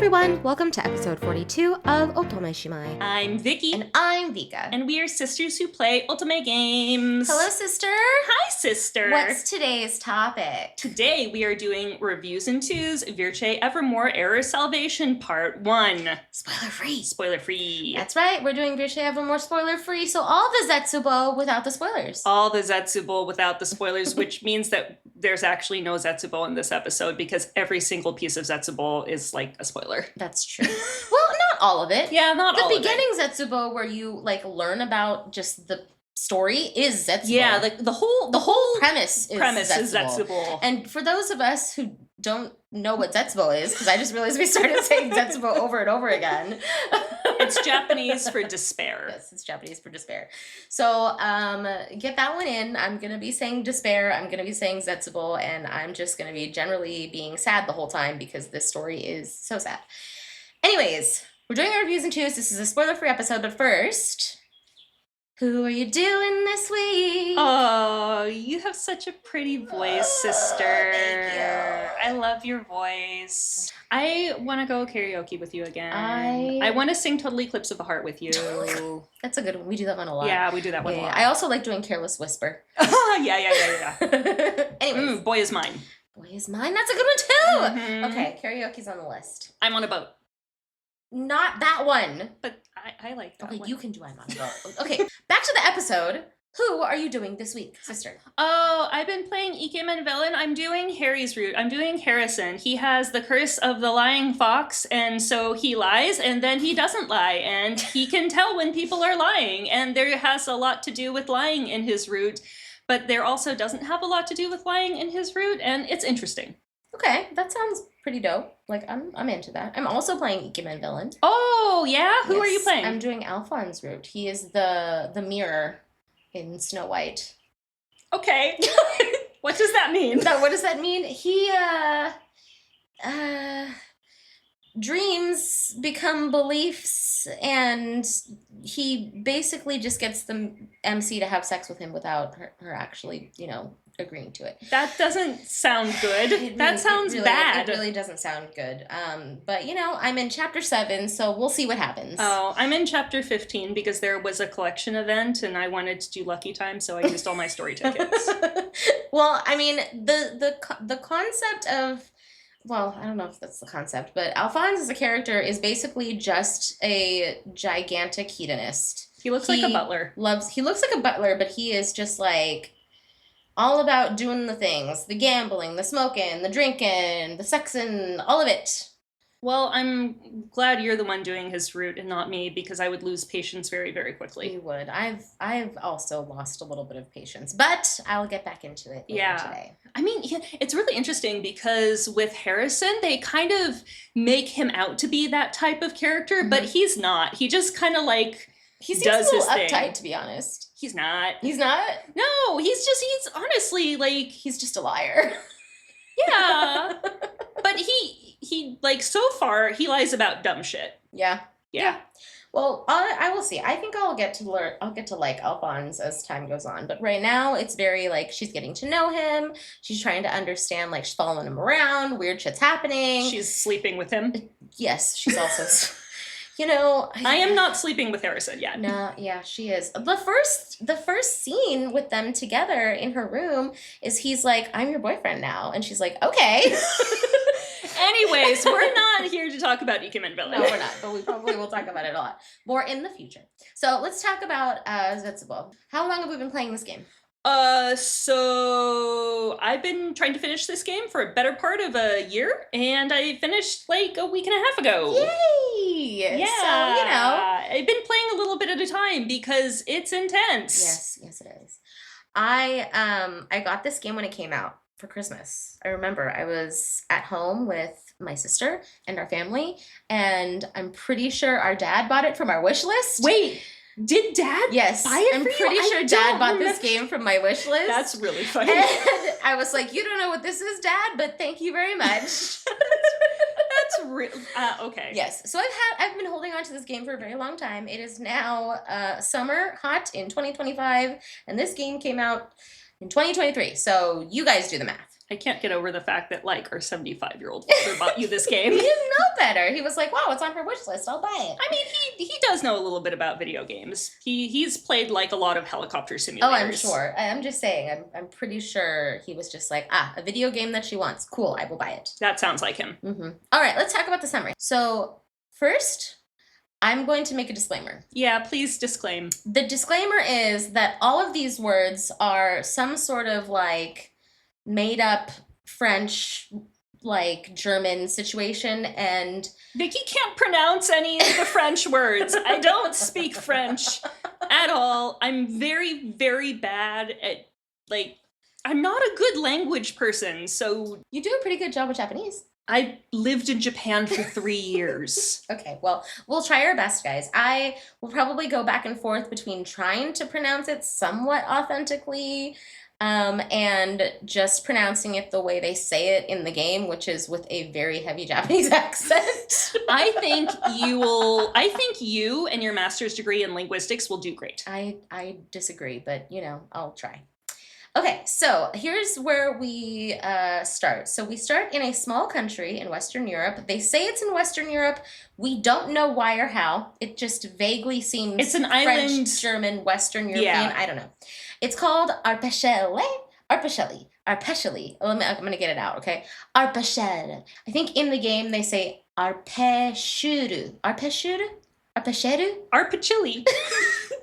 everyone, welcome to episode 42 of Otome Shimai. I'm Vicky. And I'm Vika. And we are sisters who play Otome games. Hello, sister. Hi, sister. What's today's topic? Today we are doing Reviews and Twos, Virche Evermore, Error Salvation, Part 1. Spoiler free. Spoiler free. That's right, we're doing Virche Evermore spoiler free, so all the Zetsubou without the spoilers. All the Zetsubou without the spoilers, which means that there's actually no Zetsubou in this episode because every single piece of Zetsubou is like a spoiler. That's true. Well, not all of it. Yeah, not all of it. The beginning Zetsubou where you like learn about just the story is Zetsubou. Yeah, like the whole premise is Zetsubou. And for those of us who don't know what Zetsubou is, because I just realized we started saying Zetsubou over and over again. It's Japanese for despair. Yes, it's Japanese for despair. So get that one in. I'm going to be saying despair. I'm going to be saying Zetsubou. And I'm just going to be generally being sad the whole time because this story is so sad. Anyways, we're doing our reviews and twos. This is a spoiler-free episode. But first, who are you doing this week? Oh, you have such a pretty voice, sister. Thank you. I love your voice. I want to go karaoke with you again. I want to sing Total Eclipse of the Heart with you. That's a good one. We do that one a lot. Yeah, we do that one a lot. I also like doing Careless Whisper. yeah. Anyways. Boy Is Mine. Boy Is Mine. That's a good one, too. Mm-hmm. Okay, karaoke's on the list. I'm on a boat. Not that one. But I like that one. Okay, you can do I'm on a boat. Okay, back to the episode. Who are you doing this week, sister? Oh, I've been playing Ikemen villain. I'm doing Harry's route. I'm doing Harrison. He has the curse of the lying fox, and so he lies, and then he doesn't lie, and he can tell when people are lying, and there has a lot to do with lying in his route, but there also doesn't have a lot to do with lying in his route, and it's interesting. Okay, that sounds pretty dope. Like, I'm into that. I'm also playing Ikemen villain. Oh, yeah? Who are you playing? I'm doing Alphonse route. He is the mirror in Snow White. Okay. What does that mean? No, what does that mean? He, dreams become beliefs, and he basically just gets the MC to have sex with him without her actually, agreeing to it. That doesn't sound good. That sounds bad. It really doesn't sound good. But I'm in chapter 7, so we'll see what happens. Oh, I'm in chapter 15 because there was a collection event and I wanted to do Lucky Time, so I used all my story tickets. Well, I mean, the concept of, well, I don't know if that's the concept, but Alphonse as a character is basically just a gigantic hedonist. He looks like a butler. He looks like a butler, but he is just like all about doing the things, the gambling, the smoking, the drinking, the sexing, all of it. Well, I'm glad you're the one doing his route and not me, because I would lose patience very, very quickly. You would. I've also lost a little bit of patience, but I'll get back into it later today. I mean, it's really interesting because with Harrison, they kind of make him out to be that type of character, but he's not. He just kind of like he seems does a little his uptight, thing. to be honest. He's not. He's not? No, he's honestly like... He's just a liar. Yeah. But he like, so far, he lies about dumb shit. Yeah. Well, I will see. I think I'll get to like Alphonse as time goes on. But right now, it's very like she's getting to know him. She's trying to understand, like she's following him around. Weird shit's happening. She's sleeping with him. Yes, she's also... I am not sleeping with Harrison yet. No, yeah, she is. The first scene with them together in her room is he's like, "I'm your boyfriend now," and she's like, "Okay." Anyways, we're not here to talk about Ikemen villain. No, we're not, but we probably will talk about it a lot more in the future. So let's talk about Zetsubou. How long have we been playing this game? So I've been trying to finish this game for a better part of a year, and I finished like a week and a half ago. Yay! Yeah. So, I've been playing a little bit at a time because it's intense. Yes, it is. I got this game when it came out for Christmas. I remember I was at home with my sister and our family, and I'm pretty sure our dad bought it from our wish list. Wait. Did Dad buy it for you? I'm pretty sure Dad bought this game from my wish list. That's really funny. And I was like, "You don't know what this is, Dad, but thank you very much." That's real. Okay. Yes. So I've been holding on to this game for a very long time. It is now summer, hot in 2025, and this game came out In 2023. So you guys do the math. I can't get over the fact that, like, our 75-year-old father bought you this game. He didn't know better. He was like, wow, it's on her wish list. I'll buy it. I mean, he does know a little bit about video games. He's played, like, a lot of helicopter simulators. Oh, I'm sure. I'm just saying. I'm pretty sure he was just like, a video game that she wants. Cool, I will buy it. That sounds like him. Mm-hmm. All right, let's talk about the summary. So first, I'm going to make a disclaimer. Yeah, please disclaim. The disclaimer is that all of these words are some sort of, like, made up French, like, German situation, and Vicky can't pronounce any of the French words. I don't speak French at all. I'm very, very bad at, like, I'm not a good language person, so... You do a pretty good job with Japanese. I lived in Japan for 3 years. Okay, well, we'll try our best, guys. I will probably go back and forth between trying to pronounce it somewhat authentically, and just pronouncing it the way they say it in the game, which is with a very heavy Japanese accent. I think you and your master's degree in linguistics will do great. I disagree, but, you know, I'll try. Okay, so here's where we start. So we start in a small country in Western Europe. They say it's in Western Europe. We don't know why or how. It just vaguely seems it's an French, island. German, Western European. Yeah. I don't know. It's called Arpechelle. Arpechelle. I'm going to get it out, okay? Arpechelle. I think in the game they say Arpechuru. Arpechuru? Arpechuru? Arpachili.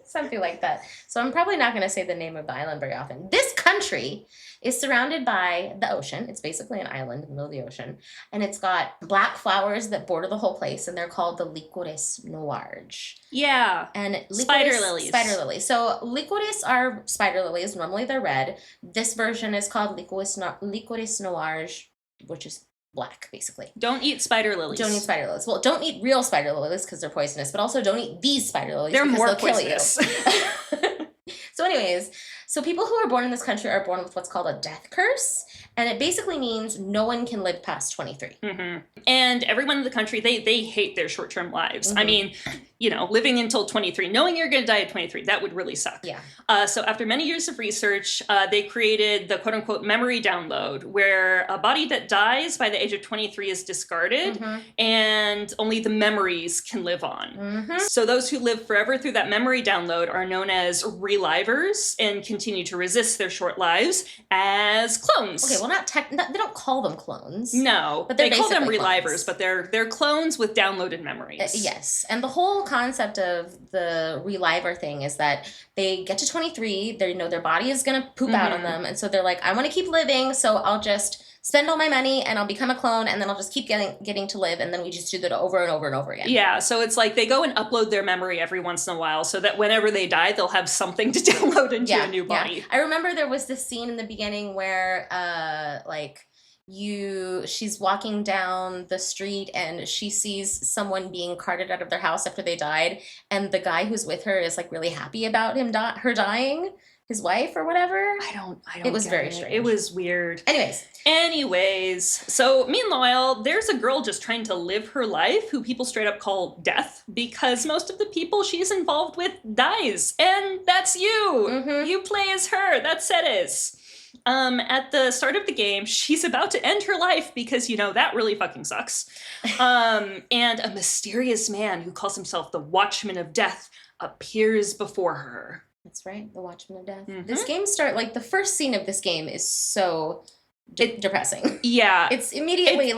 Something like that. So I'm probably not going to say the name of the island very often. This country is surrounded by the ocean. It's basically an island in the middle of the ocean. And it's got black flowers that border the whole place, and they're called the licorice noirge. Yeah. And spider lilies. Spider lilies. So licorice are spider lilies. Normally they're red. This version is called licorice noirge, which is black, basically. Don't eat spider lilies. Don't eat spider lilies. Well, don't eat real spider lilies because they're poisonous, but also don't eat these spider lilies They're because more they'll poisonous. kill you. So anyways, so people who are born in this country are born with what's called a death curse, and it basically means no one can live past 23. Mm-hmm. And everyone in the country, they hate their short-term lives. Mm-hmm. I mean, you know, living until 23, knowing you're going to die at 23, that would really suck. Yeah. So after many years of research, they created the quote-unquote memory download, where a body that dies by the age of 23 is discarded, Mm-hmm. and only the memories can live on. Mm-hmm. So those who live forever through that memory download are known as relivers and continue to resist their short lives as clones. Okay, well, they don't call them clones. No, but they call them basically relivers, clones. but they're clones with downloaded memories. Yes, and the whole concept of the reliver thing is that they get to 23, they know their body is going to poop out on them, and so they're like, I want to keep living, so I'll just spend all my money and I'll become a clone, and then I'll just keep getting to live, and then we just do that over and over and over again. Yeah, so it's like they go and upload their memory every once in a while so that whenever they die, they'll have something to download into a new body. Yeah. I remember there was this scene in the beginning where, she's walking down the street and she sees someone being carted out of their house after they died, and the guy who's with her is like really happy about her dying, his wife or whatever. I don't It was very strange. It was weird. Anyways, so meanwhile, there's a girl just trying to live her life who people straight up call Death, because most of the people she's involved with dies, and that's you. Mhm. You play as her. That's Ceres. At the start of the game, she's about to end her life because, you know, that really fucking sucks. And a mysterious man who calls himself the Watchman of Death appears before her. That's right, the Watchman of Death. Mhm. This game the first scene of this game is so depressing. Yeah. It's immediately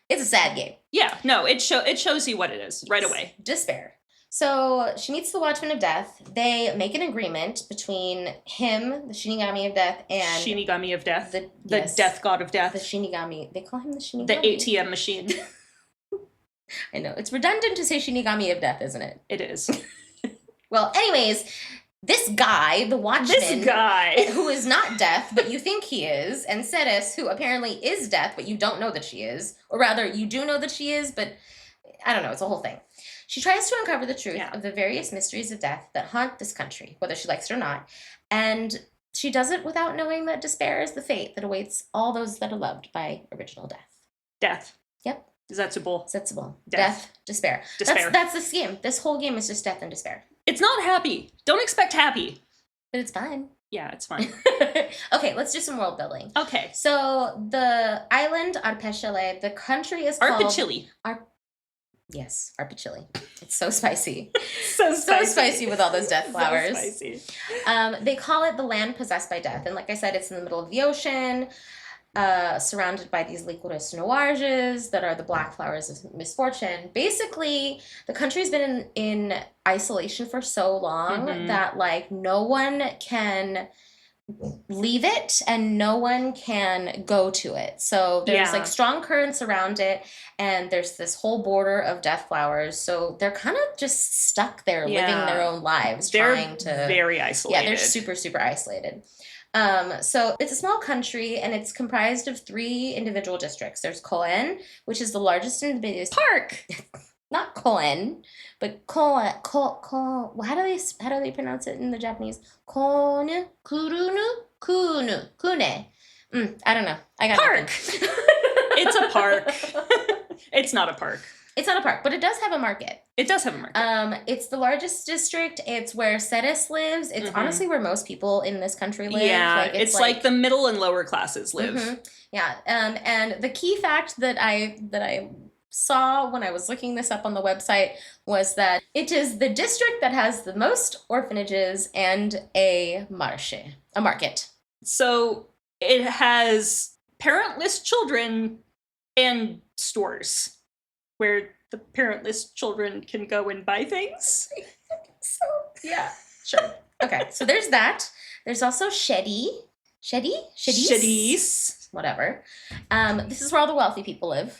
it's a sad game. Yeah, no, it shows you what it is right away. Despair. So she meets the Watchman of Death. They make an agreement between him, the Shinigami of Death, and Shinigami of Death. the Death God of Death. The Shinigami. They call him the Shinigami. The ATM machine. I know. It's redundant to say Shinigami of Death, isn't it? It is. Well, anyways, this guy, the Watchman. This guy. Who is not Death, but you think he is, and Ceres, who apparently is Death, but you don't know that she is. Or rather, you do know that she is, but I don't know. It's a whole thing. She tries to uncover the truth of the various mysteries of death that haunt this country, whether she likes it or not. And she does it without knowing that despair is the fate that awaits all those that are loved by original death. Death. Yep. Zetsubou. Death. Despair. Despair. That's this game. This whole game is just death and despair. It's not happy. Don't expect happy. But it's fun. Yeah, it's fine. Okay, let's do some world building. Okay. So the island Arpechele, the country is called Arpachili. Yes, Arpachili. It's so spicy. So spicy with all those death flowers. So spicy. They call it the land possessed by death, and like I said, it's in the middle of the ocean, surrounded by these licorice noirs that are the black flowers of misfortune. Basically, the country's been in isolation for so long that like no one can leave it and no one can go to it. So there's like strong currents around it, and there's this whole border of death flowers. So they're kind of just stuck there living their own lives, trying to very isolated. Yeah, they're super, super isolated. So it's a small country, and it's comprised of 3 individual districts. There's Koen, which is the largest and biggest park. Not Koen, but Koen. How do they pronounce it in the Japanese? Koen, Kurunu, Kunu, Kune. I don't know. I got park. It's a park. It's not a park. It's not a park, but it does have a market. It does have a market. It's the largest district. It's where Ceres lives. It's honestly where most people in this country live. Yeah, it's like the middle and lower classes live. Yeah, and the key fact that I saw when I was looking this up on the website was that it is the district that has the most orphanages and a market. So it has parentless children and stores where the parentless children can go and buy things. So, yeah, sure. Okay, so there's that. There's also Shedis? Whatever. This is where all the wealthy people live.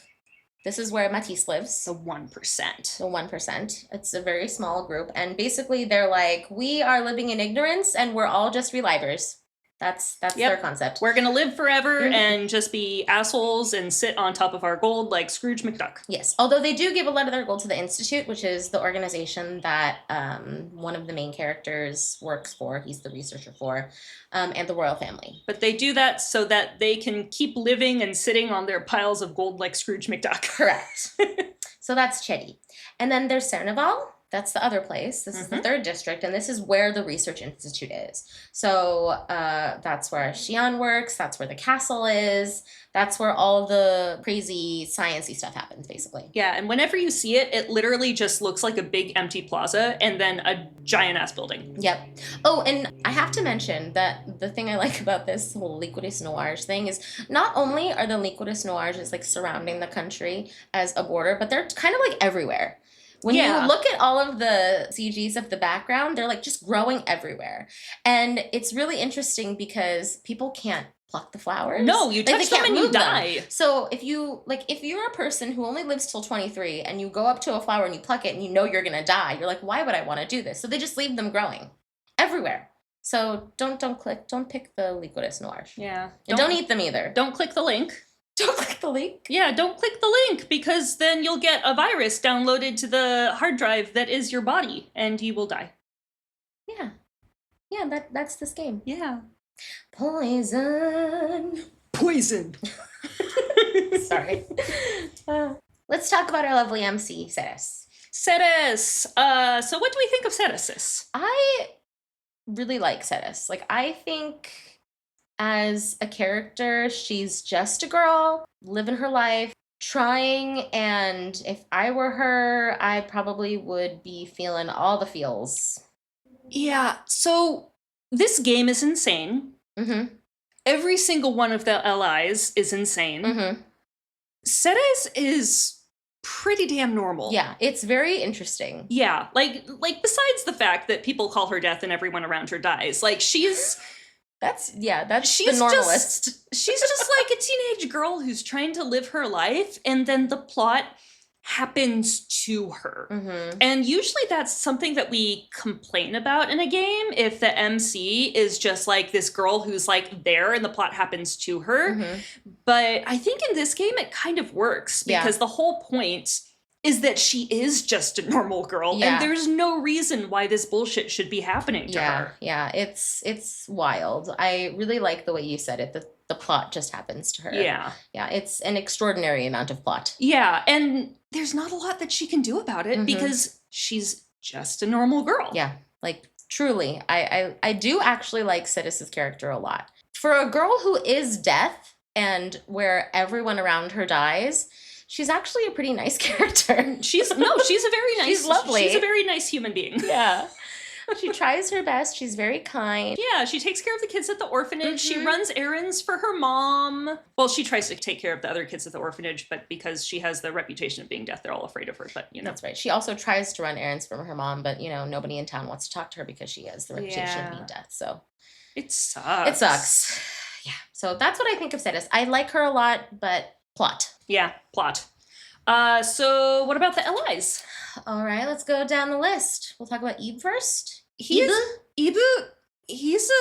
This is where Matisse lives. The 1%. The 1%. It's a very small group. And basically they're like, we are living in ignorance and we're all just relivers. That's their concept. We're going to live forever and just be assholes and sit on top of our gold like Scrooge McDuck. Yes. Although they do give a lot of their gold to the Institute, which is the organization that one of the main characters works for. He's the researcher for, and the royal family. But they do that so that they can keep living and sitting on their piles of gold like Scrooge McDuck. Correct. So that's Chedi. And then there's Cernaval. That's the other place. This is the 3rd district, and this is where the Research Institute is. So that's where Xi'an works. That's where the castle is. That's where all the crazy sciencey stuff happens, basically. Yeah, and whenever you see it, it literally just looks like a big empty plaza and then a giant-ass building. Yep. Oh, and I have to mention that the thing I like about this whole licorice noirs thing is not only are the licorice noirs just like surrounding the country as a border, but they're kind of like everywhere. When you look at all of the CGs of the background, they're like just growing everywhere. And it's really interesting because people can't pluck the flowers. No, you touch them and you die. So if you're a person who only lives till 23 and you go up to a flower and you pluck it and you know you're going to die, you're like, why would I want to do this? So they just leave them growing everywhere. So don't pick the licorice noirs. Yeah. And don't eat them either. Don't click the link. Don't click the link? Yeah, don't click the link, because then you'll get a virus downloaded to the hard drive that is your body, and you will die. Yeah. Yeah, that's this game. Yeah. Poison. Sorry. Let's talk about our lovely MC, Ceres. Ceres. So what do we think of Ceres? I really like Ceres. Like, I think as a character, she's just a girl, living her life, trying, and if I were her, I probably would be feeling all the feels. Yeah, so this game is insane. Every single one of the allies is insane. Ceres is pretty damn normal. Yeah, it's very interesting. Yeah, like besides the fact that people call her death and everyone around her dies, like she's That's the normalist. She's just like a teenage girl who's trying to live her life, and then the plot happens to her. And usually that's something that we complain about in a game, if the MC is just like this girl who's like there and the plot happens to her. But I think in this game it kind of works, because the whole point is that she is just a normal girl, and there's no reason why this bullshit should be happening to her. Yeah, it's wild. I really like the way you said it, the plot just happens to her. Yeah, it's an extraordinary amount of plot. Yeah, and there's not a lot that she can do about it, because she's just a normal girl. Yeah, like truly. I do actually like Sidis's character a lot. For a girl who is death and where everyone around her dies, she's actually a pretty nice character. She's a very nice. She's lovely. She's a very nice human being. Yeah. She tries her best. She's very kind. Yeah, she takes care of the kids at the orphanage. She runs errands for her mom. Well, she tries to take care of the other kids at the orphanage, but because she has the reputation of being death, they're all afraid of her. But, That's right. She also tries to run errands for her mom, but, nobody in town wants to talk to her because she has the reputation of being death. So it sucks. It sucks. Yeah. So that's what I think of Sidis. I like her a lot, but plot. Yeah, plot. So what about the allies? All right, let's go down the list. We'll talk about Ib first. Ibu, he's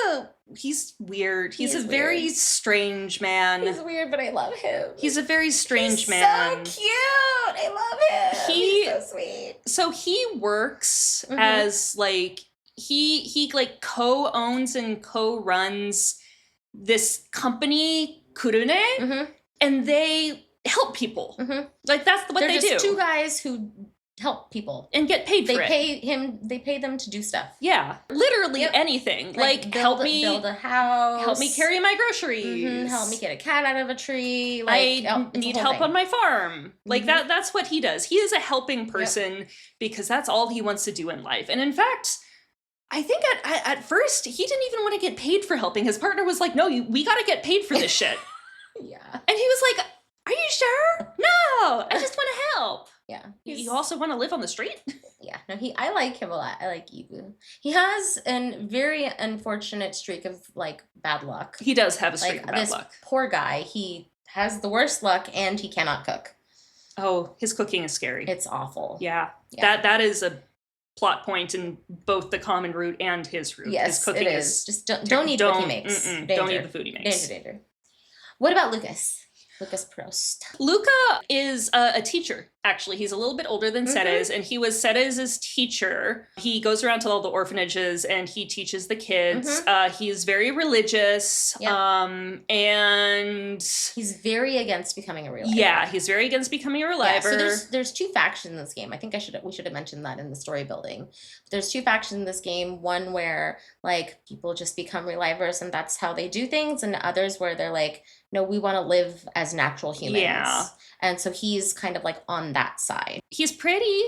weird. He's a very strange man. He's weird, but I love him. He's a very strange man. So cute. I love him. He's so sweet. So he works as he co-owns and co-runs this company, Kurune, and they help people. Like that's what they do. They're just two guys who help people and get paid for it. They pay them to do stuff. Yeah, literally anything. Help me build a house, help me carry my groceries, help me get a cat out of a tree. I need help on my farm. That's what he does. He is a helping person because that's all he wants to do in life. And in fact, I think at first he didn't even want to get paid for helping. His partner was like, "No, we got to get paid for this shit." Yeah, and he was like, "Are you sure? No, I just want to help." Yeah. You also want to live on the street? Yeah. No, I like him a lot. I like Ibu. He has a very unfortunate streak of bad luck. He does have a streak of bad luck. Poor guy. He has the worst luck and he cannot cook. Oh, his cooking is scary. It's awful. Yeah. That is a plot point in both the common route and his route. Yes, his cooking it is. Just don't eat what he makes. Don't eat the food he makes. Danger. What about Lucas? Lucas Prost. Luca is a teacher, actually. He's a little bit older than Ceres, and he was Ceres' teacher. He goes around to all the orphanages, and he teaches the kids. He's very religious, and... He's very against becoming a reliver. Yeah, he's very against becoming a reliver. Yeah, so there's two factions in this game. I think we should have mentioned that in the story building. There's two factions in this game. One where, people just become relivers, and that's how they do things, and others where they're like, no, we want to live as natural humans. Yeah. And so he's kind of on that side. He's pretty.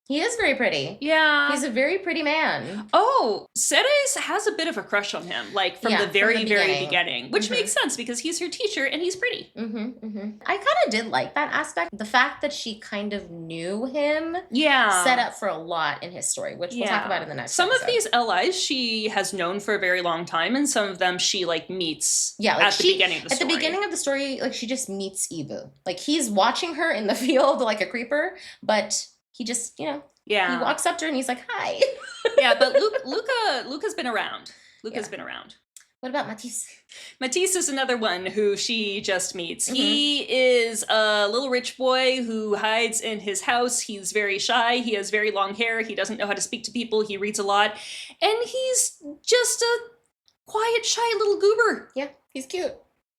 He is very pretty. Yeah. He's a very pretty man. Oh, Ceres has a bit of a crush on him, from the very beginning, which makes sense because he's her teacher and he's pretty. I kind of did like that aspect. The fact that she kind of knew him set up for a lot in his story, which we'll talk about in the next episode. Of these allies she has known for a very long time, and some of them she meets at the beginning of the story. At the beginning of the story, she just meets Ibu. He's watching her in the field like a creeper, but he just, he walks up to her and he's like, hi. Yeah, but Luca's been around. Luca's been around. What about Matisse? Matisse is another one who she just meets. He is a little rich boy who hides in his house. He's very shy. He has very long hair. He doesn't know how to speak to people. He reads a lot. And he's just a quiet, shy little goober. Yeah, he's cute.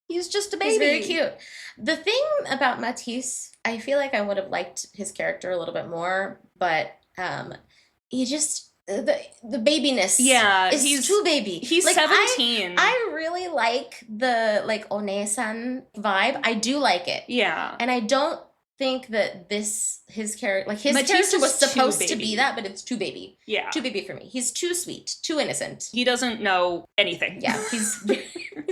He's just a baby. He's very cute. The thing about Matisse, I feel like I would have liked his character a little bit more, but he just the babiness. Yeah, he's too baby. He's 17. I really like the One-san vibe. I do like it. Yeah, and I don't think that his character Matisse character was supposed to be that, but it's too baby. Yeah, too baby for me. He's too sweet, too innocent. He doesn't know anything. Yeah, he's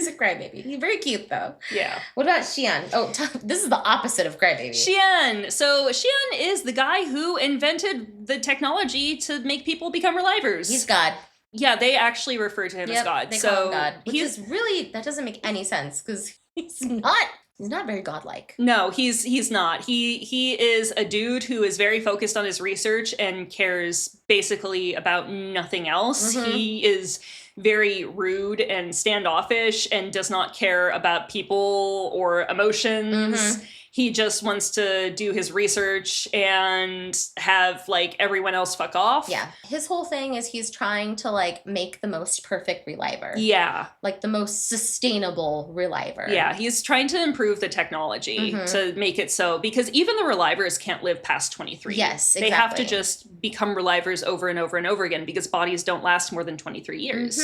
a crybaby. He's very cute though. Yeah. What about Xian? Oh, this is the opposite of crybaby. Xian. So Xian is the guy who invented the technology to make people become relivers. He's God. Yeah, they actually refer to him as God. They call him God, which is really, that doesn't make any sense because he's not very godlike. No, he's not. He is a dude who is very focused on his research and cares basically about nothing else. He is very rude and standoffish and does not care about people or emotions. He just wants to do his research and have, like, everyone else fuck off. Yeah. His whole thing is he's trying to, like, make the most perfect reliver. Yeah. Like, the most sustainable reliver. Yeah, he's trying to improve the technology to make it so, because even the relivers can't live past 23. Yes, exactly. They have to just become relivers over and over and over again because bodies don't last more than 23 years.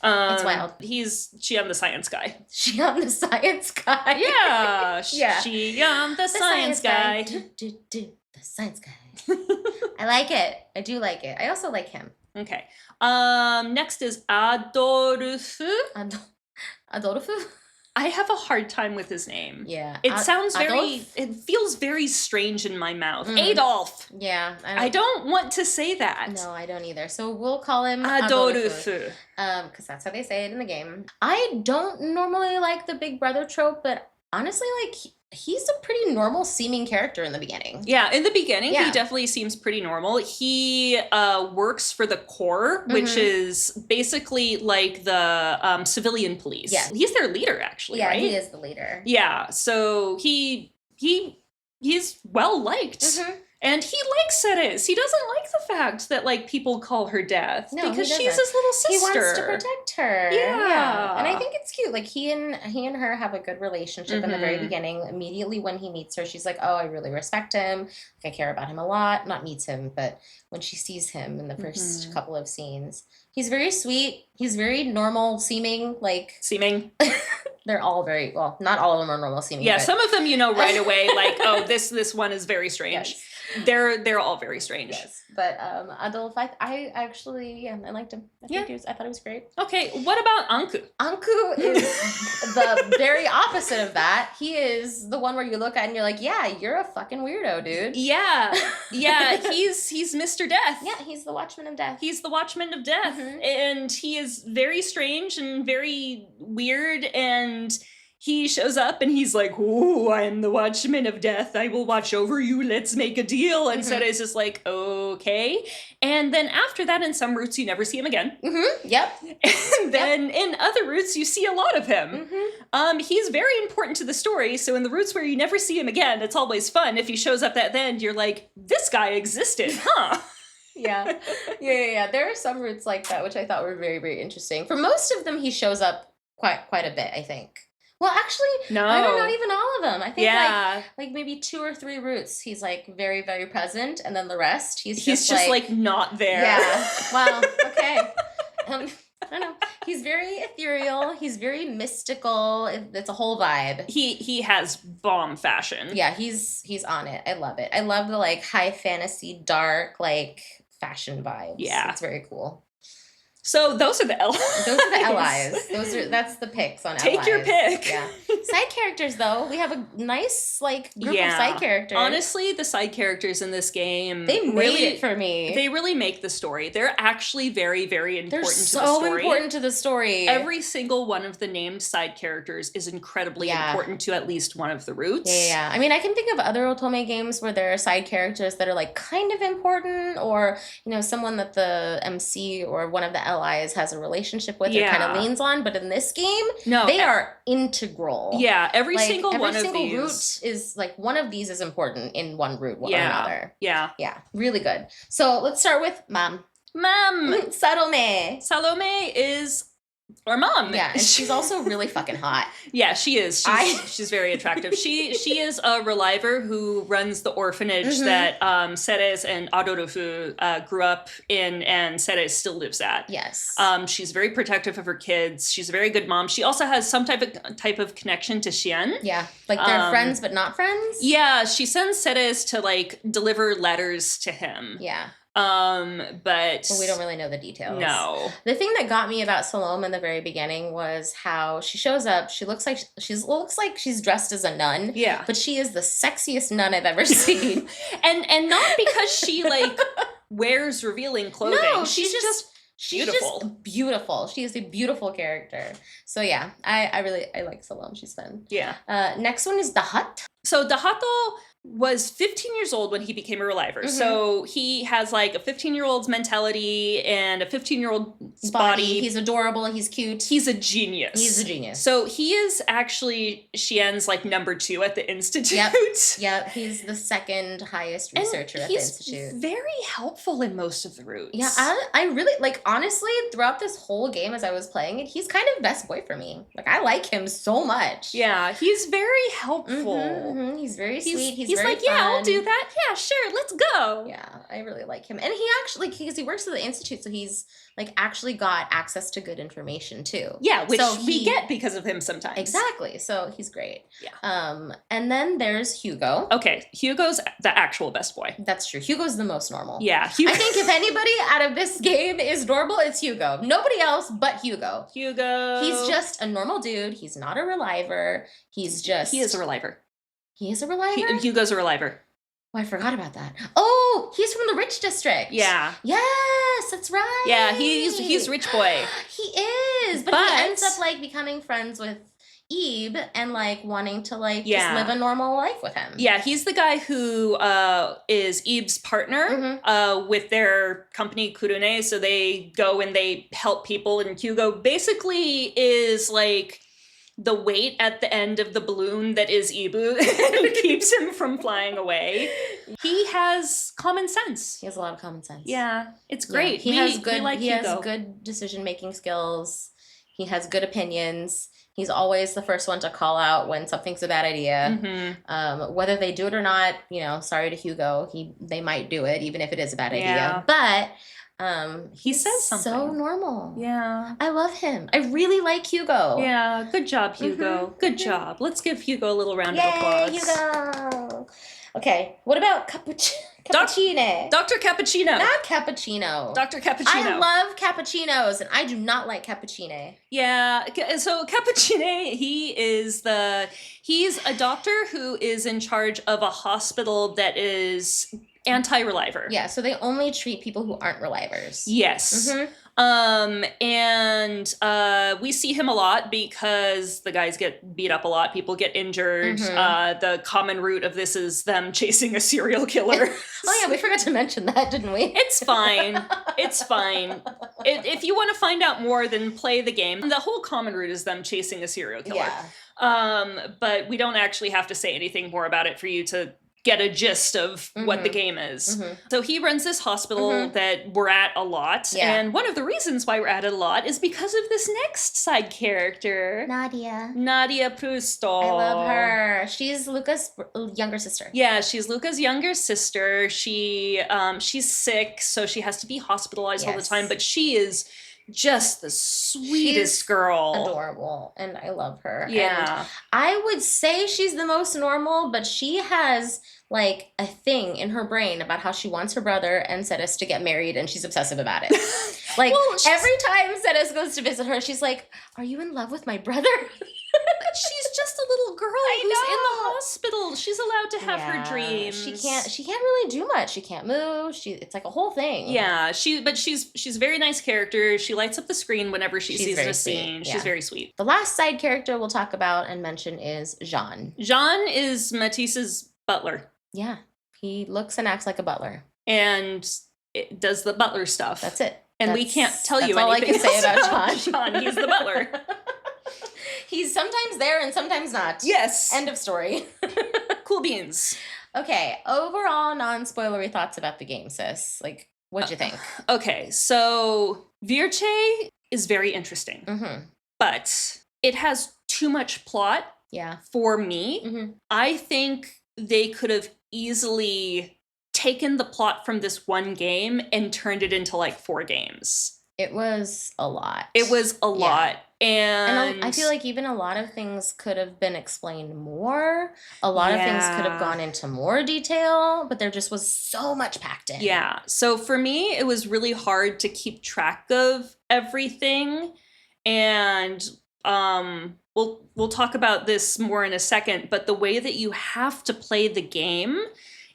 It's wild. He's Xian the science guy. Xian the science guy. Yeah. Yeah. Xian the science guy. The science guy. I like it. I do like it. I also like him. Okay. Next is Adolfu. Adolfu? I have a hard time with his name. Yeah. It sounds Adolf? it feels very strange in my mouth. Adolf. Yeah. I don't want to say that. No, I don't either. So we'll call him Adolfu. Because that's how they say it in the game. I don't normally like the big brother trope, but honestly, like, he's a pretty normal seeming character in the beginning. Yeah, in the beginning, he definitely seems pretty normal. He works for the Corps, which is basically like the civilian police. Yeah. He's their leader, actually, right? Yeah, he is the leader. Yeah, so he's well liked. And he likes Ceres. He doesn't like the fact that, like, people call her Death. No, because he she's doesn't. his little sister. He wants to protect her. Yeah. And I think it's cute. Like, he and her have a good relationship in the very beginning. Immediately when he meets her, she's like, oh, I really respect him. Like, I care about him a lot. Not meets him, but when she sees him in the first couple of scenes. He's very sweet. He's very normal seeming. Like, Seeming. They're all very, well, not all of them are normal seeming. Yeah, but... some of them, you know, right away, like, oh, this one is very strange. Yes. They're all very strange. Yes, but Adolf, I actually, I liked him. I thought it was great. Okay, what about Anku? Anku is the very opposite of that. He is the one where you look at and you're like, yeah, you're a fucking weirdo, dude. Yeah, he's Mr. Death. Yeah, he's the Watchman of Death. He's the Watchman of Death, and he is very strange and very weird, and he shows up and he's like, "Ooh, I'm the Watchman of Death. I will watch over you. Let's make a deal." And Ceres is like, "Okay." And then after that, in some routes, you never see him again. Yep. And then in other routes, you see a lot of him. He's very important to the story. So in the routes where you never see him again, it's always fun. If he shows up at the end, you're like, "This guy existed, huh?" Yeah. There are some routes like that, which I thought were very, very interesting. For most of them, he shows up quite a bit, I think. Well, actually, no. I don't know, not even all of them. I think like maybe 2 or 3 routes he's like very, very present, and then the rest he's just like not there. Yeah. Well, okay. I don't know. He's very ethereal. He's very mystical. It's a whole vibe. He has bomb fashion. Yeah, he's on it. I love it. I love the like high fantasy, dark like fashion vibes. Yeah, it's very cool. So those are the allies. Those are the allies. That's the picks on Take allies. your pick. Yeah. Side characters though, we have a nice like group of side characters. Honestly, the side characters in this game, they made it for me. They really make the story. They're actually very, very important to the story. They're so important to the story. Every single one of the named side characters is incredibly important to at least one of the routes. Yeah. I mean, I can think of other Otome games where there are side characters that are like kind of important, or you know, someone that the MC or one of the allies has a relationship with or kind of leans on, but in this game, they are integral. Yeah, every like, single one of these. Every single route is like one of these is important in one route or another. Yeah. Yeah, really good. So let's start with Mom. Salome. Salome is our mom. Yeah, and she's also really fucking hot. Yeah, she is. She's very attractive. She is a reliver who runs the orphanage that Ceres and Adolfu grew up in, and Ceres still lives at. Yes. She's very protective of her kids. She's a very good mom. She also has some type of connection to Xian. Yeah, like they're friends but not friends. Yeah, she sends Ceres to like deliver letters to him. Yeah. But we don't really know the details. No. The thing that got me about Salome in the very beginning was how she shows up. She looks like she's dressed as a nun. Yeah. But she is the sexiest nun I've ever seen. and not because she like wears revealing clothing. No, she's just beautiful. Just beautiful. She is a beautiful character. So yeah, I like Salome. She's fun. Yeah. Next one is the Hut. So Dahato was 15 years old when he became a reliver. So he has like a 15-year-old's mentality and a 15-year-old's body. He's adorable. He's cute. He's a genius. He's a genius. So he is actually Xian's like number 2 at the Institute. Yep. He's the second highest researcher at the Institute. He's very helpful in most of the routes. Yeah, I really, like, honestly, throughout this whole game as I was playing it, he's kind of best boy for me. Like, I like him so much. Yeah, he's very helpful. He's very sweet. He's very like, fun. yeah, I'll do that. Yeah, sure, let's go. Yeah, I really like him. And he actually, because he works at the Institute, so he's, like, actually got access to good information, too. Yeah, which we get because of him sometimes. Exactly. So he's great. Yeah. And then there's Hugo. Okay, Hugo's the actual best boy. That's true. Hugo's the most normal. Yeah. I think if anybody out of this game is normal, it's Hugo. Nobody else but Hugo. He's just a normal dude. He's not a reliver. He is a reliver. He is a reliver? Hugo's a reliver. Oh, I forgot about that. Oh, he's from the rich district. Yeah. Yes, that's right. Yeah, he's rich boy. He is. But he ends up, like, becoming friends with Ebe and, like, wanting to, like, just live a normal life with him. Yeah, he's the guy who is Ebe's partner with their company Kurune. So they go and they help people, and Hugo basically is like the weight at the end of the balloon that is Ibu and keeps him from flying away. He has common sense. He has a lot of common sense. Yeah, it's great. Yeah, he has good decision-making skills. He has good opinions. He's always the first one to call out when something's a bad idea. Whether they do it or not, sorry to Hugo, they might do it, even if it is a bad idea. But he says something. So normal. Yeah. I love him. I really like Hugo. Yeah. Good job, Hugo. Good job. Let's give Hugo a little round of applause. Hugo. Okay. What about Cappuccino? Dr. Cappuccino. Not Cappuccino. Dr. Cappuccino. I love cappuccinos, and I do not like Cappuccino. Yeah. So Cappuccino, he's a doctor who is in charge of a hospital that is anti-reliver. Yeah, so they only treat people who aren't relivers. Yes. And we see him a lot because the guys get beat up a lot. People get injured. The common root of this is them chasing a serial killer. Oh yeah, we forgot to mention that, didn't we? It's fine. It's fine. If you want to find out more, then play the game. The whole common root is them chasing a serial killer. Yeah. But we don't actually have to say anything more about it for you to get a gist of what the game is. So he runs this hospital that we're at a lot. Yeah. And one of the reasons why we're at it a lot is because of this next side character. Nadia Pusto. I love her. She's Luca's younger sister. Yeah, she's Luca's younger sister. She's sick, so she has to be hospitalized all the time, but she is just the sweetest girl. Adorable. And I love her. Yeah. And I would say she's the most normal, but she has, like, a thing in her brain about how she wants her brother and Cetis to get married, and she's obsessive about it. Like, every time Cetis goes to visit her, she's like, "Are you in love with my brother?" She's just a little girl who's in the hospital. She's allowed to have her dreams. She can't really do much. She can't move. It's like a whole thing. Yeah, but she's a very nice character. She lights up the screen whenever she sees a scene. Yeah. She's very sweet. The last side character we'll talk about and mention is Jean. Jean is Matisse's butler. Yeah. He looks and acts like a butler. And does the butler stuff. That's it. And we can't tell you anything all I can say about Jean. Jean, he's the butler. He's sometimes there and sometimes not. Yes. End of story. Cool beans. Okay, overall non-spoilery thoughts about the game, sis. Like, what'd you think? Okay, so Virche is very interesting. But it has too much plot for me. I think they could have easily taken the plot from this one game and turned it into like 4 games. It was a lot. It was a lot. And I feel like even a lot of things could have been explained more. A lot of things could have gone into more detail, but there just was so much packed in. Yeah. So for me, it was really hard to keep track of everything. And we'll talk about this more in a second, but the way that you have to play the game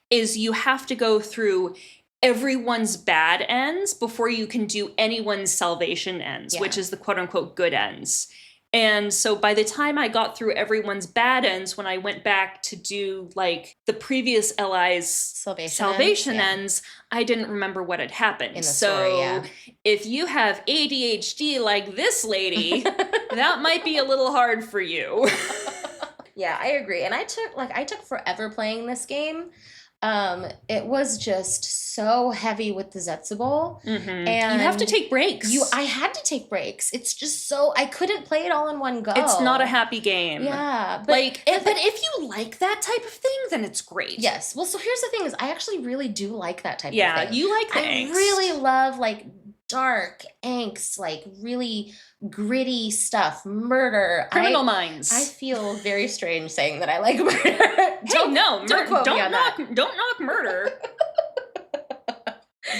is you have to go through everyone's bad ends before you can do anyone's salvation ends, which is the quote-unquote good ends. And so by the time I got through everyone's bad ends, when I went back to do like the previous LI's salvation ends, I didn't remember what had happened. In the story, yeah. If you have ADHD like this lady, that might be a little hard for you. Yeah, I agree. And I took forever playing this game. It was just so heavy with the Zetsubou. And you have to take breaks. I had to take breaks. It's just so I couldn't play it all in one go. It's not a happy game. Yeah, but if you like that type of thing, then it's great. Yes. Well, so here's the thing: is I actually really do like that type of thing. Yeah, you like the angst. I really love like dark angst, like really gritty stuff, murder, Criminal Minds. I feel very strange saying that I like murder. Don't knock murder.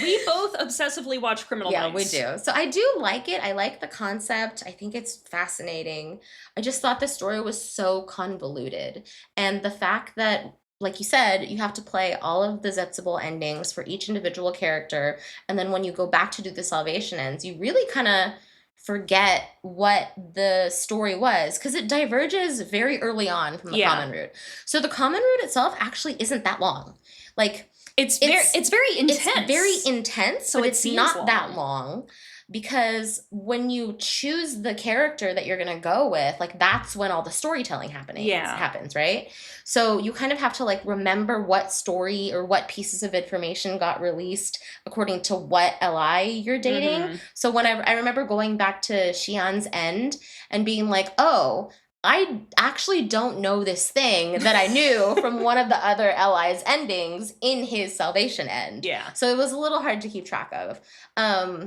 We both obsessively watch Criminal Minds. Yeah, we do. So I do like it. I like the concept. I think it's fascinating. I just thought the story was so convoluted, and the fact that, like you said, you have to play all of the Zetsubou endings for each individual character, and then when you go back to do the salvation ends, you really kind of forget what the story was, because it diverges very early on from the common route. So the common route itself actually isn't that long. Like it's very intense. It's very intense, so it's not that long. Because when you choose the character that you're going to go with, like that's when all the storytelling happens, right? So you kind of have to like remember what story or what pieces of information got released according to what LI you're dating. So when I remember going back to Xian's end and being like, oh, I actually don't know this thing that I knew from one of the other LI's endings in his salvation end. Yeah. So it was a little hard to keep track of.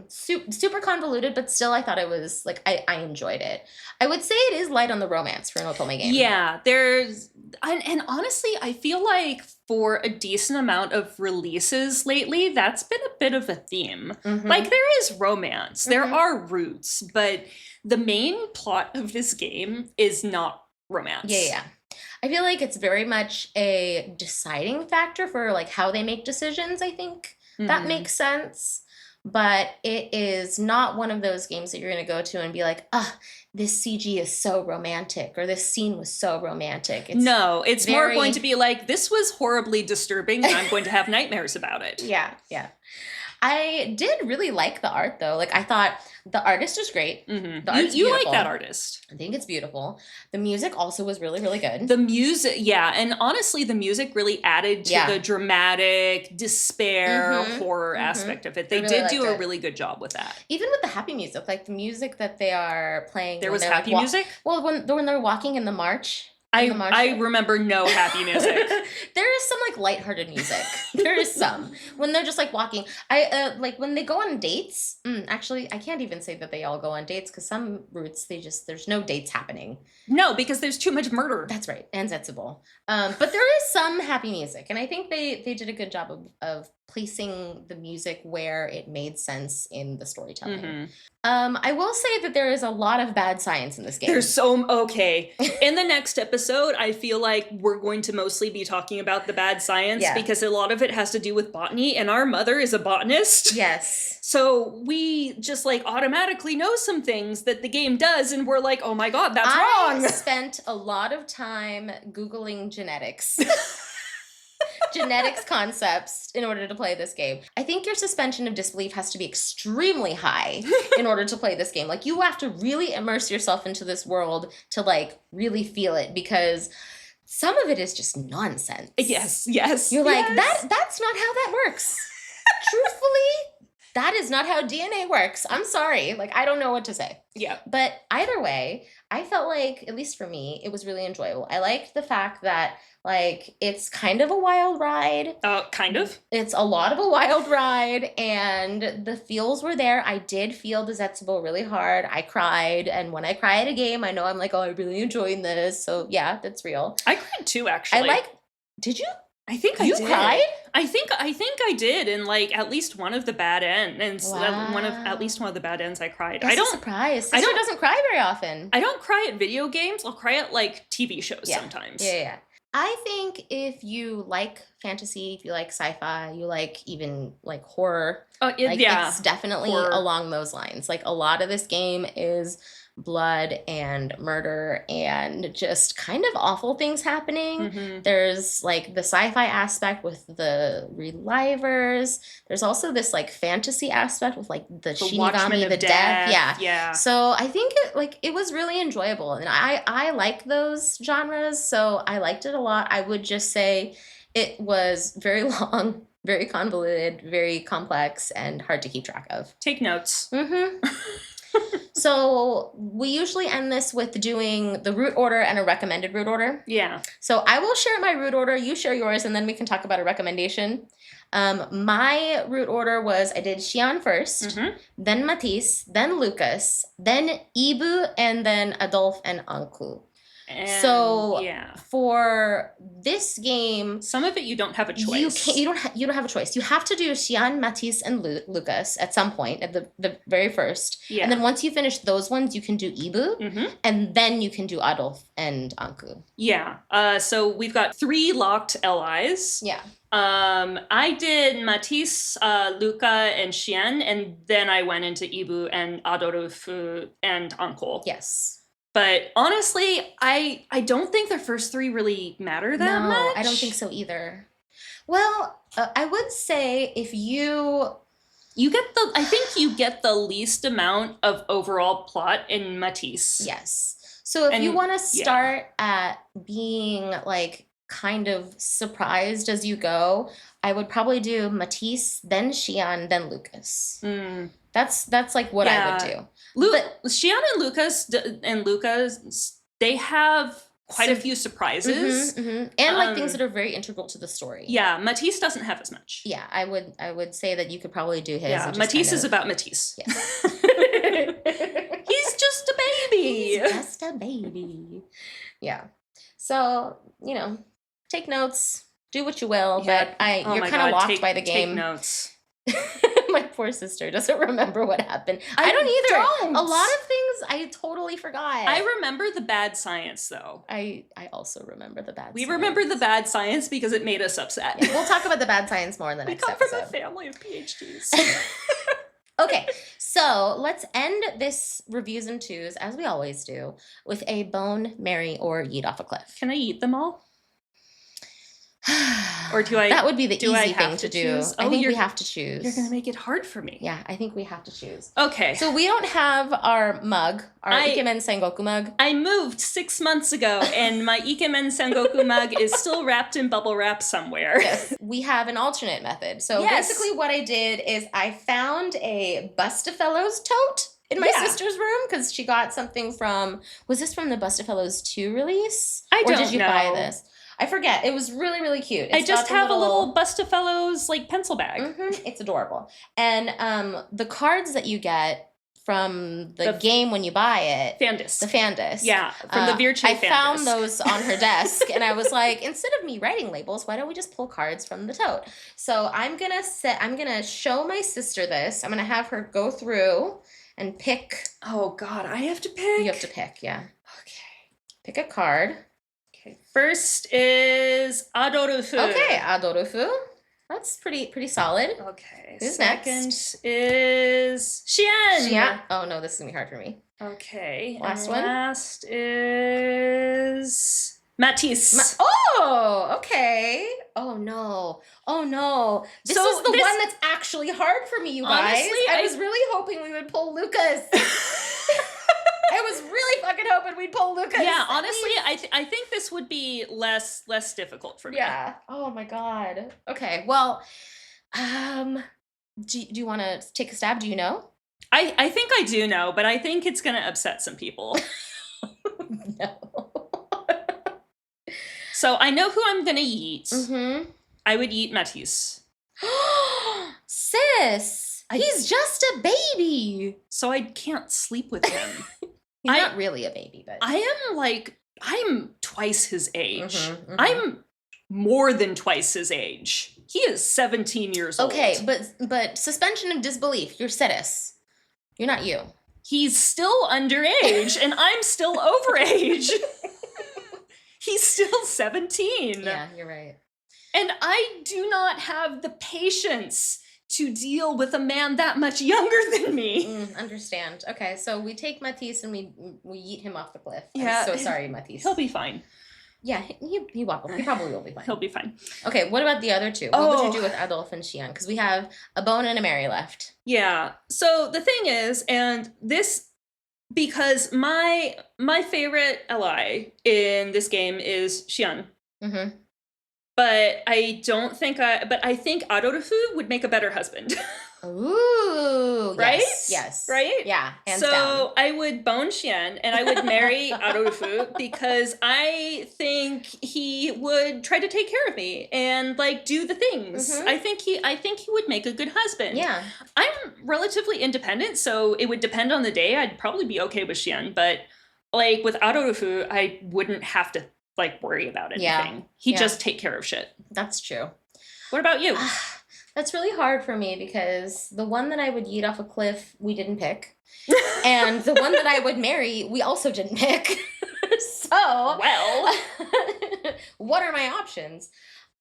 Super convoluted, but still I thought it was, like, I enjoyed it. I would say it is light on the romance for an Otome game. Yeah, and honestly, I feel like for a decent amount of releases lately, that's been a bit of a theme. Like, there is romance, there are roots, but the main plot of this game is not romance. Yeah. I feel like it's very much a deciding factor for, like, how they make decisions, I think. That makes sense. But it is not one of those games that you're going to go to and be like, this CG is so romantic, or this scene was so romantic. It's more going to be like, this was horribly disturbing and I'm going to have nightmares about it. Yeah. I did really like the art, though. Like, I thought the artist is great. The art's you like that artist. I think it's beautiful. The music also was really, really good. The music, and honestly, the music really added to the dramatic, despair, horror aspect of it. They did do a really good job with that. Even with the happy music, like the music that they are playing. There was happy music? Well, when they're walking in the march. I remember no happy music. There is some like lighthearted music. There is some when they're just like walking. I like when they go on dates. Actually, I can't even say that they all go on dates, because some routes there's no dates happening. No, because there's too much murder. That's right, and Zetsubou. But there is some happy music, and I think they did a good job of placing the music where it made sense in the storytelling. I will say that there is a lot of bad science in this game. There's okay. In the next episode, I feel like we're going to mostly be talking about the bad science, because a lot of it has to do with botany, and our mother is a botanist. Yes. So we just like automatically know some things that the game does, and we're like, oh my god, that's wrong. I spent a lot of time Googling genetics. Genetics concepts in order to play this game. I think your suspension of disbelief has to be extremely high in order to play this game. Like, you have to really immerse yourself into this world to like really feel it, because some of it is just nonsense. Yes. You're like, that's not how that works. Truthfully, that is not how DNA works. I'm sorry. Like, I don't know what to say. Yeah. But either way, I felt like, at least for me, it was really enjoyable. I liked the fact that, like, it's kind of a wild ride. Kind of. It's a lot of a wild ride, and the feels were there. I did feel the Zetsubou really hard. I cried, and when I cry at a game, I know I'm like, oh, I'm really enjoying this. So yeah, that's real. I cried too, actually. Did you? I think I did. You cried? I think I did in like at least one of the bad ends. Wow. At least one of the bad ends I cried. That's a surprise. Sister doesn't cry very often. I don't cry at video games. I'll cry at like TV shows sometimes. Yeah. I think if you like fantasy, if you like sci-fi, you like even like horror, it's definitely horror. Along those lines. Like, a lot of this game is blood and murder and just kind of awful things happening. Mm-hmm. There's like the sci-fi aspect with the relivers. There's also this like fantasy aspect with like the Watchmen Shinigami, of the death. Yeah. Yeah. So I think it was really enjoyable, and I like those genres, so I liked it a lot. I would just say it was very long, very convoluted, very complex, and hard to keep track of. Take notes. Mm-hmm. So we usually end this with doing the root order and a recommended root order. Yeah. So I will share my root order, you share yours, and then we can talk about a recommendation. My root order was I did Xian first, then Matisse, then Lucas, then Ibu, and then Adolphe and Anku. And, so yeah. For this game, some of it you don't have a choice. You don't have a choice. You have to do Xian, Matisse, and Lucas at some point at the very first. Yeah. And then once you finish those ones, you can do Ibu, and then you can do Adolphe and Anku. Yeah. So we've got 3 locked LIs. Yeah. I did Matisse, Luca, and Xian, and then I went into Ibu and Adolphe and Uncle. Yes. But honestly, I don't think the first 3 really matter that much. No, I don't think so either. Well, I would say if you get the least amount of overall plot in Matisse. Yes. So if you want to start at being like kind of surprised as you go, I would probably do Matisse, then Xian, then Lucas. That's like what I would do. Xian and Lucas, they have quite a few surprises. And like things that are very integral to the story. Yeah, Matisse doesn't have as much. Yeah, I would say that you could probably do his. Yeah, Matisse is about Matisse. Yes. He's just a baby. He's just a baby. Yeah. So, take notes, do what you will, but you're kind of locked by the game. Take notes. My poor sister doesn't remember what happened. I don't either. A lot of things I totally forgot. I remember the bad science, though. I also remember the bad science. We remember the bad science because it made us upset. Yeah, we'll talk about the bad science more in the next episode. We come from a family of PhDs. Okay, so let's end this reviews and twos, as we always do, with a bone, marry, or yeet off a cliff. Can I eat them all? Or do I? That would be the easy thing to do. I think we have to choose. You're going to make it hard for me. Yeah, I think we have to choose. Okay. So we don't have our mug, our Ikemen Sengoku mug. I moved 6 months ago, and my Ikemen Sengoku mug is still wrapped in bubble wrap somewhere. Yes. We have an alternate method. So basically what I did is I found a Bustafellows tote in my sister's room because she got something from, was this from the Bustafellows 2 release? Or did you buy this? I forget. It was really, really cute. I just have a little Bustafellows like pencil bag. It's adorable. And the cards that you get from the game when you buy it. Fandis. The Fandis. Yeah, from the Virche Fandis. I found those on her desk and I was like, instead of me writing labels, why don't we just pull cards from the tote? So I'm gonna show my sister this. I'm gonna have her go through and pick. Oh God, I have to pick? You have to pick, yeah. Okay. Pick a card. First is Adolphe. Okay, Adolphe. That's pretty solid. Okay. Who's Second next? Is Xian. Xian. Oh no, this is gonna be hard for me. Okay. Last one. Last is Matisse. Oh, okay. Oh no. This is the one that's actually hard for me, you guys. Honestly, I was really hoping we would pull Lucas. I was really fucking hoping we'd pull Lucas. Yeah, honestly, I think this would be less difficult for me. Yeah. Oh my God. Okay. Well, do you want to take a stab? Do you know? I think I do know, but I think it's gonna upset some people. No. So I know who I'm gonna yeet. I would yeet Matisse. Sis, he's just a baby. So I can't sleep with him. He's not really a baby, but I'm twice his age. I'm more than twice his age. He is 17 years old. Okay, but suspension of disbelief. You're Cetus. You're not you. He's still underage, and I'm still overage. He's still 17. Yeah, you're right. And I do not have the patience to deal with a man that much younger than me. Understand. Okay, so we take Matisse and we yeet him off the cliff. Yeah. I'm so sorry, Matisse. He'll be fine. Yeah, he probably will be fine. He'll be fine. Okay, what about the other two? What would you do with Adolf and Xian? Because we have a Bone and a Mary left. Yeah. So the thing is, and this, because my favorite ally in this game is Xian. Mm-hmm. But I think Adolfu would make a better husband. Ooh, right? Yes. Right? Yeah, hands so down. I would bone Xian and I would marry Adolfu because I think he would try to take care of me and like do the things. Mm-hmm. I think he would make a good husband. Yeah. I'm relatively independent, so it would depend on the day. I'd probably be okay with Xian, but like with Adolfu, I wouldn't have to like worry about anything. Yeah. He'd just take care of shit. That's true. What about you? That's really hard for me because the one that I would yeet off a cliff, we didn't pick. And the one that I would marry, we also didn't pick. So, well, what are my options?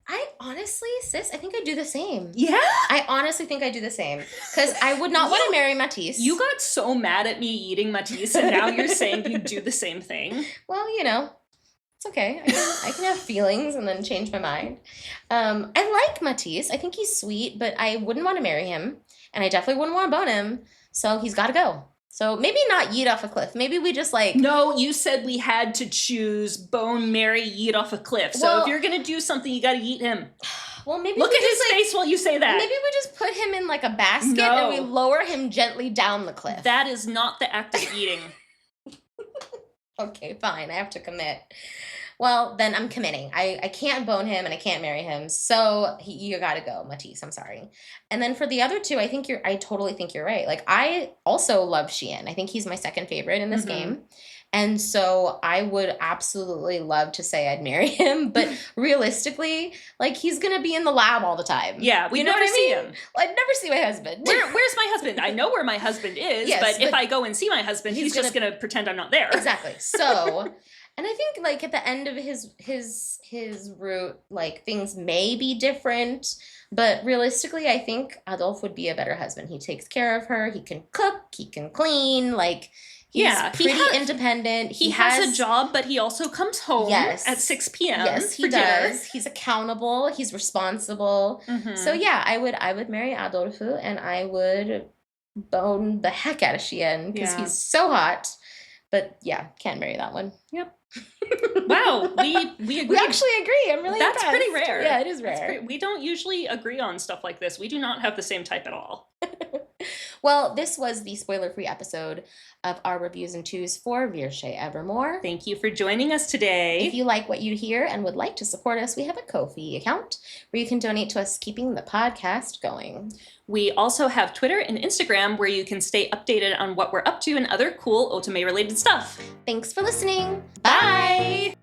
I honestly, sis, I think I'd do the same. Yeah? I honestly think I'd do the same. Because I would not want to marry Matisse. You got so mad at me eating Matisse, and now you're saying you'd do the same thing. Well, you know, it's okay. I can have feelings and then change my mind. I like Matisse. I think he's sweet, but I wouldn't want to marry him. And I definitely wouldn't want to bone him. So he's got to go. So maybe not yeet off a cliff. Maybe we just like... No, you said we had to choose bone, marry, yeet off a cliff. So if you're going to do something, you got to yeet him. Well, maybe Look at his face while you say that. Maybe we just put him in like a basket and we lower him gently down the cliff. That is not the act of eating. Okay, fine. I have to commit. Well, then I'm committing. I can't bone him and I can't marry him. So you got to go, Matisse. I'm sorry. And then for the other two, I totally think you're right. Like I also love Xian. I think he's my second favorite in this game. And so I would absolutely love to say I'd marry him, but realistically, like he's going to be in the lab all the time. Yeah, we never see him. I'd never see my husband. Where's my husband? I know where my husband is, Yes, but if I go and see my husband, he's just going to pretend I'm not there. Exactly. So, and I think like at the end of his route, like things may be different, but realistically, I think Adolf would be a better husband. He takes care of her. He can cook. He can clean. Like, he's pretty independent. He has a job, but he also comes home at 6 p.m. Yes, he does. He's accountable. He's responsible. So yeah, I would marry Adolfo and I would bone the heck out of Xian because he's so hot. But yeah, can't marry that one. Yep. Wow, we agree. We actually agree. I'm really That's impressed. pretty rare. Yeah, it is rare. We don't usually agree on stuff like this. We do not have the same type at all. Well, this was the spoiler-free episode of our reviews and twos for Virche Evermore. Thank you for joining us today. If you like what you hear and would like to support us, we have a Ko-fi account where you can donate to us keeping the podcast going. We also have Twitter and Instagram where you can stay updated on what we're up to and other cool Otome-related stuff. Thanks for listening. Bye!